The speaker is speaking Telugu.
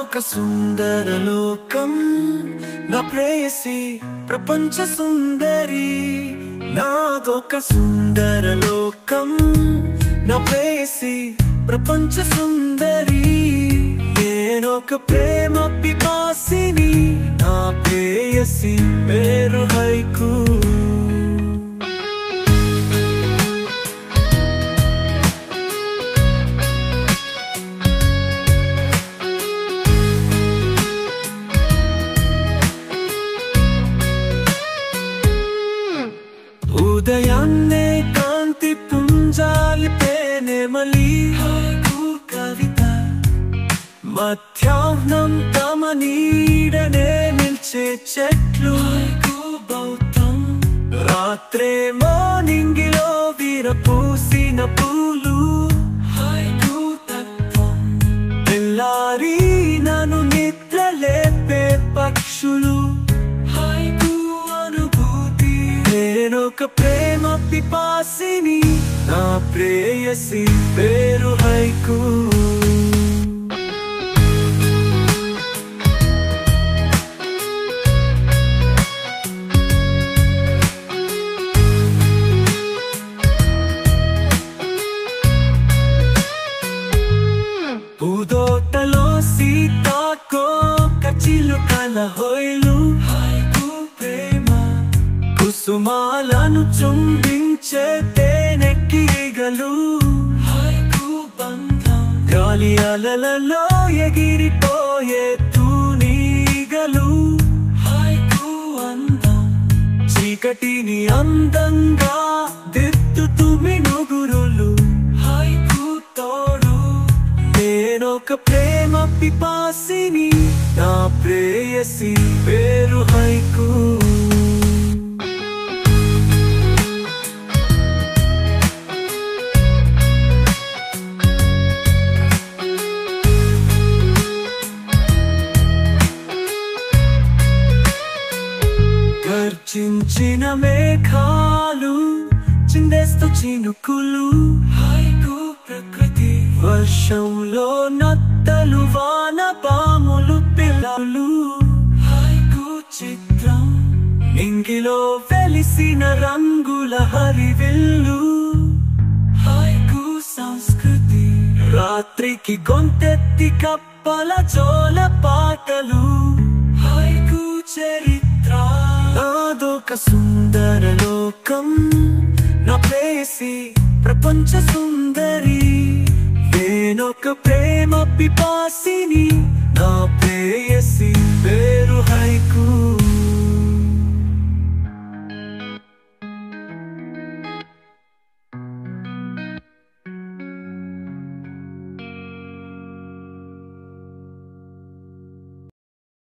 నాదొక సుందర లోకం నా ప్రేయసి ప్రపంచ సుందరి నాదొక సుందర లోకం నా ప్రేయసి ప్రపంచ సుందరి నేనొక ప్రేమ పిపాసిని నా ప్రేయసి పేరు హైకు ఉదయాన్నే కాంతి పుంజాలి పేనెమలి హైకు కవిత మధ్యాహ్నం తమ నీడనే నిల్చే చెట్లు హైకు బౌద్ధం రాత్రేమో నింగిలో విరపూసిన పూలు హైకు తత్వం తెల్లారి నన్ను నిద్ర లేపే పక్షులు హైకు అనుభూతి నేనొక ప్రేమ పిపాసిని నా ప్రేయసి పేరు హైకు పూదోటలో సీతాకోక చిలుకల హొయలు హైకు ప్రేమ కుసుమాలను చుంబించే తేనెటీగలు హైకు బంధం గాలి అలలలో ఎగిరిపోయే తూనీగలు హైకు అందం చీకటిని అందంగా దిద్దుతూ మినుగురులు హైకు తోడు నేనొక ప్రేమ పిపాసిని నా ప్రేయసి పేరు హైకు గర్జించిన మేఘాలు చిందేస్తూ చినుకులు హైకు ప్రకృతి వర్షంలో నత్తలు వాన పాములు పిల్లలు హైకు చిత్రం నింగిలో వెలిసిన రంగుల హరివిల్లు హైకు సంస్కృతి రాత్రికి గొంతెత్తి కప్పల జోల పాటలు హైకు చరిత్ర నాదొక సుందర లోకం నా ప్రేయసి ప్రపంచ సుందరి నేనొక ప్రేమ పిపాసి